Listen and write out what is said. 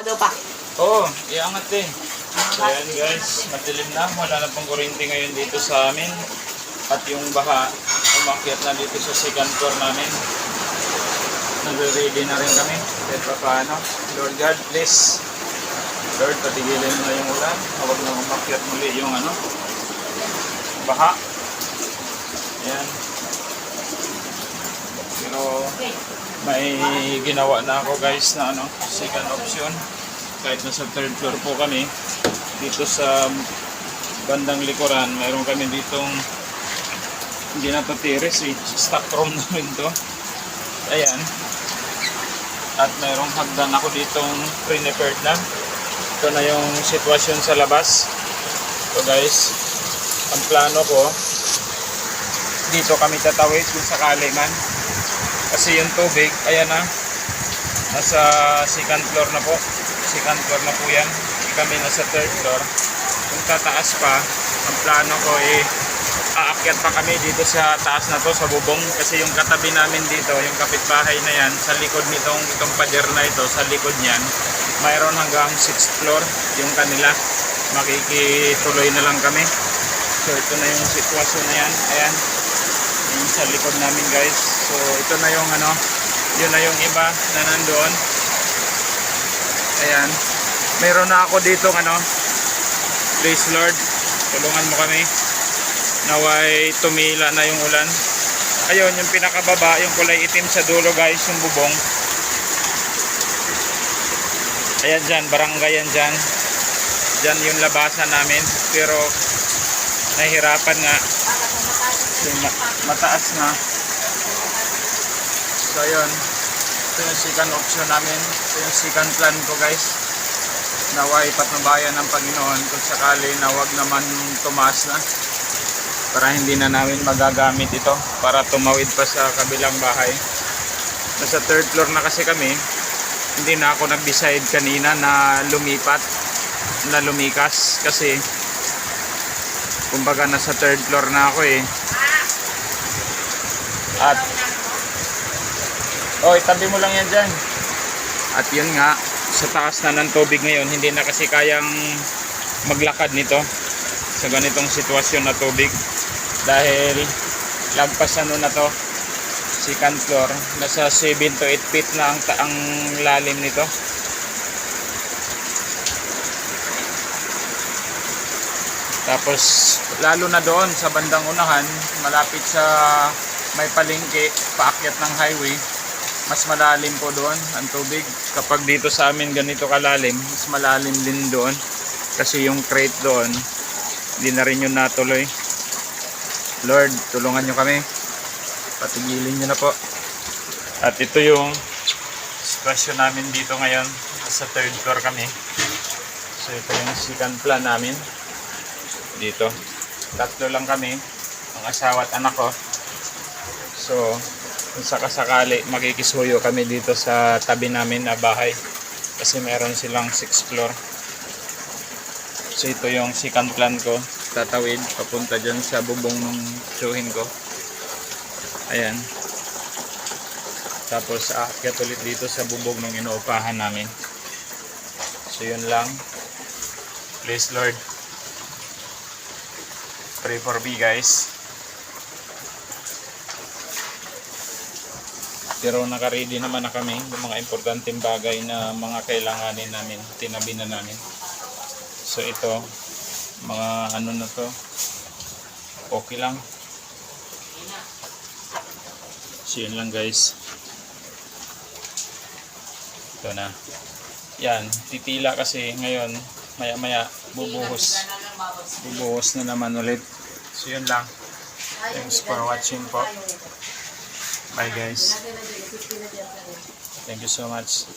Ano pa? Oo, iangat din. So ayan guys, madilim na. Wala na pong kuryente ngayon dito sa amin. At yung baha, umakyat na dito sa second floor namin. Nagre-ready na rin kami. Kahit pa paano. Lord God, please. Lord, patigilin mo na yung ulan. Huwag na umakyat muli yung baha. Ayan. Pero may ginawa na ako guys na second option. Kahit nasa third floor po kami, dito sa bandang likuran, mayroon kami ditong hindi na to terrace stock room namin to. Ayan. At mayroong hagdan ako ditong pre-prepared na. Ito na yung sitwasyon sa labas. So guys, ang plano ko, dito kami tatawid kung sakali man. Kasi yung tubig, ayan na, nasa second floor na po. Second floor na po yan. Kami nasa third floor. Kung tataas pa, ang plano ko aakyat pa kami dito sa taas na to, sa bubong. Kasi yung katabi namin dito, yung kapitbahay na yan, sa likod itong pader na ito, sa likod niyan, mayroon hanggang 6th floor yung kanila. Makikituloy na lang kami. So ito na yung sitwasyon na yan. Ayan. Yung sa likod namin guys. So ito na yung yun na yung iba na nandoon. Ayan. Meron na ako dito please Lord, tulungan mo kami. Naway tumila na yung ulan. Ayun, yung pinakababa, yung kulay itim sa dulo guys, yung bubong. Ayan dyan, barangay yan dyan. Dyan yung labasan namin. Pero nahihirapan nga. Mataas na. So ayun, ito yung second option namin. Ito yung second plan ko guys. Naway patnubayan ng Panginoon kung sakali na wag naman tumaas na. Para hindi na namin magagamit ito para tumawid pa sa kabilang bahay. Nasa third floor na kasi kami. Hindi na ako nag-decide kanina na lumikas kasi kumbaga nasa third floor na ako At itabi mo lang yan dyan. At yun nga, sa taas na ng tubig ngayon, hindi na kasi kayang maglakad nito sa ganitong sitwasyon na tubig. Dahil lagpas na to, second floor, nasa 7 to 8 feet na ang lalim nito. Tapos lalo na doon sa bandang unahan, malapit sa may palengke, paakyat ng highway, mas malalim po doon ang tubig. Kapag dito sa amin ganito kalalim, mas malalim din doon. Kasi yung crate doon, hindi na rin yun natuloy. Lord, tulungan nyo kami. Patigilin nyo na po. At ito yung sitwasyon namin dito ngayon. Sa third floor kami. So ito yung second plan namin. Dito. Tatlo lang kami. Ang asawa at anak ko. So, kung sakasakali, makikisuyo kami dito sa tabi namin na bahay. Kasi meron silang 6th floor. So ito yung second plan ko. Tatawid papunta dyan sa bubong ng tsuhin ko. Ayan. Tapos aakyat ulit dito sa bubong ng inuupahan namin. So yun lang. Please Lord, pray for me guys. Pero naka-ready naman na kami ng mga importanteng bagay na mga kailanganin namin. Tinabi na namin. So ito, mga na to, okay lang. So yun lang guys. Ito na. Yan, titila kasi ngayon, maya maya bubuhos na naman ulit. So yun lang. Thanks for watching po. Bye guys. Thank you so much.